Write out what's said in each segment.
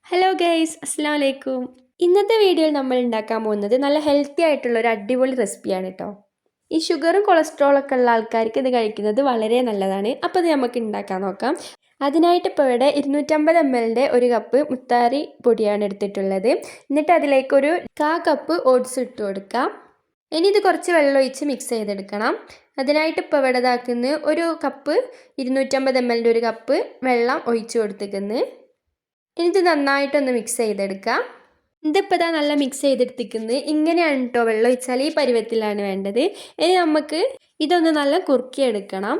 Hello guys, അസ്സാം വലൈക്കും. ഇന്നത്തെ വീഡിയോയിൽ നമ്മൾ ഉണ്ടാക്കാൻ പോകുന്നത് നല്ല ഹെൽത്തി ആയിട്ടുള്ള ഒരു അടിപൊളി റെസിപ്പിയാണ് കേട്ടോ. ഈ ഷുഗറും കൊളസ്ട്രോളൊക്കെ ഉള്ള ആൾക്കാർക്ക് ഇത് കഴിക്കുന്നത് വളരെ നല്ലതാണ്. അപ്പോൾ ഇത് നമുക്ക് ഉണ്ടാക്കാൻ നോക്കാം. അതിനായിട്ട് ഇപ്പോൾ ഇവിടെ 250 ml ഒരു കപ്പ് മുത്താറി പൊടിയാണ് എടുത്തിട്ടുള്ളത്. എന്നിട്ട് അതിലേക്കൊരു 1/4 കപ്പ് ഓട്സ് ഇട്ട് കൊടുക്കാം. ഇനി ഇത് കുറച്ച് വെള്ളം ഒഴിച്ച് മിക്സ് ചെയ്തെടുക്കണം. അതിനായിട്ട് ഇപ്പോൾ ഇവിടെ ഇതാക്കുന്ന ഒരു കപ്പ് 250 ml ഒരു കപ്പ് വെള്ളം ഒഴിച്ച് കൊടുത്തേക്കുന്നു. ഇനി ഇത് നന്നായിട്ടൊന്ന് മിക്സ് ചെയ്തെടുക്കാം. ഇതിപ്പോൾ ഇതാ നല്ല മിക്സ് ചെയ്തെടുത്തിക്കുന്നത്. ഇങ്ങനെയാണ് കേട്ടോ, വെള്ളം ഒഴിച്ചാൽ ഈ പരുവത്തിലാണ് വേണ്ടത്. ഇനി നമുക്ക് ഇതൊന്ന് നല്ല കുറുക്കിയെടുക്കണം.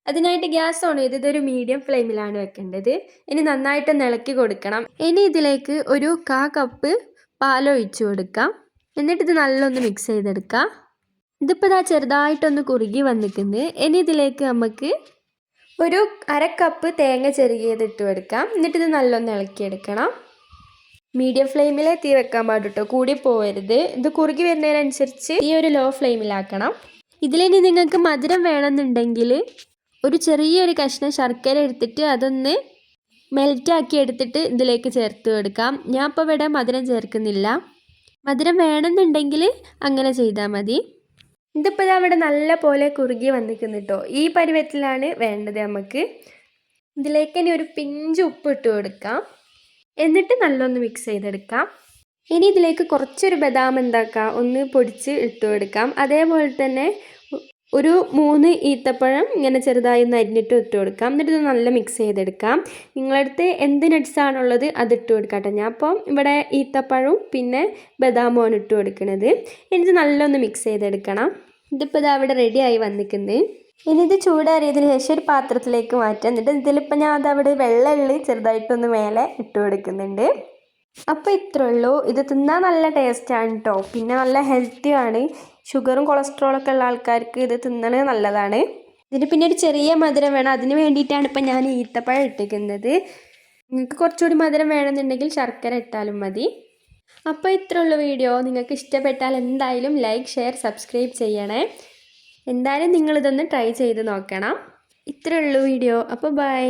അതിനായിട്ട് ഗ്യാസ് ഓൺ ചെയ്ത് ഇതൊരു മീഡിയം ഫ്ലെയിമിലാണ് വെക്കേണ്ടത്. ഇനി നന്നായിട്ടൊന്ന് ഇളക്കി കൊടുക്കണം. ഇനി ഇതിലേക്ക് ഒരു 1/4 കപ്പ് പാലൊഴിച്ച് കൊടുക്കാം. എന്നിട്ട് ഇത് നല്ലൊന്ന് മിക്സ് ചെയ്തെടുക്കാം. ഇതിപ്പോൾ ഇതാ ചെറുതായിട്ടൊന്ന് കുറുകി വന്നിട്ടുണ്ട്. ഇനി ഇതിലേക്ക് നമുക്ക് ഒരു 1/2 കപ്പ് തേങ്ങ ചെറുകിയത് ഇട്ട് കൊടുക്കാം. എന്നിട്ട് ഇത് നല്ലൊന്ന് ഇളക്കിയെടുക്കണം. മീഡിയം ഫ്ലെയിമിലേ തീ വെക്കാൻ പാടുട്ടോ, കൂടി പോകരുത്. ഇത് കുറുകി വരുന്നതിനനുസരിച്ച് ഈ ഒരു ലോ ഫ്ലെയിമിലാക്കണം. ഇതിലിനി നിങ്ങൾക്ക് മധുരം വേണമെന്നുണ്ടെങ്കിൽ ഒരു ചെറിയൊരു കഷ്ണം ശർക്കര എടുത്തിട്ട് അതൊന്ന് മെൽറ്റാക്കി എടുത്തിട്ട് ഇതിലേക്ക് ചേർത്ത് കൊടുക്കാം. ഞാൻ ഇപ്പോൾ ഇവിടെ മധുരം ചേർക്കുന്നില്ല. മധുരം വേണമെന്നുണ്ടെങ്കിൽ അങ്ങനെ ചെയ്താൽ മതി. ഇതിപ്പോൾ അവിടെ നല്ല പോലെ കുറുകി വന്നിരിക്കുന്നു കേട്ടോ. ഈ പരുവത്തിലാണ് വേണ്ടത് നമുക്ക്. ഇതിലേക്ക് ഇനി ഒരു പിഞ്ച് ഉപ്പ് ഇട്ട് കൊടുക്കാം. എന്നിട്ട് നല്ലൊന്ന് മിക്സ് ചെയ്തെടുക്കാം. ഇനി ഇതിലേക്ക് കുറച്ചൊരു ബദാം എന്താക്കാം ഒന്ന് പൊടിച്ച് ഇട്ട് കൊടുക്കാം. അതേപോലെ തന്നെ ഒരു 3 ഈത്തപ്പഴം ഇങ്ങനെ ചെറുതായി ഒന്ന് അരിഞ്ഞിട്ട് ഇട്ട് കൊടുക്കാം. എന്നിട്ട് ഇത് നല്ല മിക്സ് ചെയ്തെടുക്കാം. നിങ്ങളടുത്ത് എന്ത് നട്ട്സാണുള്ളത് അത് ഇട്ട് കൊടുക്കാം കേട്ടോ. ഞാൻ അപ്പം ഇവിടെ ഈത്തപ്പഴവും പിന്നെ ബദാമുമാണ് ഇട്ട് കൊടുക്കുന്നത്. എന്നിട്ട് നല്ലൊന്ന് മിക്സ് ചെയ്തെടുക്കണം. ഇതിപ്പോൾ ഇത് അവിടെ റെഡി ആയി വന്നിട്ടുണ്ട്. ഇനി ഇത് ചൂടാറിയതിന് ശേഷം ഒരു പാത്രത്തിലേക്ക് മാറ്റാം. എന്നിട്ട് ഇതിലിപ്പോൾ ഞാൻ അതവിടെ വെള്ളമുള്ളി ചെറുതായിട്ടൊന്ന് മേലെ ഇട്ട് കൊടുക്കുന്നുണ്ട്. അപ്പോൾ ഇത്രേ ഉള്ളൂ. ഇത് തിന്നാൻ നല്ല ടേസ്റ്റാണ് കേട്ടോ. പിന്നെ നല്ല ഹെൽത്തിയാണ്. ഷുഗറും കൊളസ്ട്രോളൊക്കെ ഉള്ള ആൾക്കാർക്ക് ഇത് തിന്നണത് നല്ലതാണ്. ഇതിന് പിന്നെ ഒരു ചെറിയ മധുരം വേണം. അതിന് വേണ്ടിയിട്ടാണ് ഇപ്പം ഞാൻ ഈത്തപ്പഴം ഇട്ടിരിക്കുന്നത്. നിങ്ങൾക്ക് കുറച്ചുകൂടി മധുരം വേണമെന്നുണ്ടെങ്കിൽ ശർക്കര ഇട്ടാലും മതി. അപ്പോൾ ഇത്രേ ഉള്ളൂ വീഡിയോ. നിങ്ങൾക്ക് ഇഷ്ടപ്പെട്ടാൽ എന്തായാലും ലൈക്ക്, ഷെയർ, സബ്സ്ക്രൈബ് ചെയ്യണേ. എന്തായാലും നിങ്ങളിതൊന്ന് ട്രൈ ചെയ്ത് നോക്കണം. ഇത്രേ ഉള്ളൂ വീഡിയോ. അപ്പോൾ ബൈ.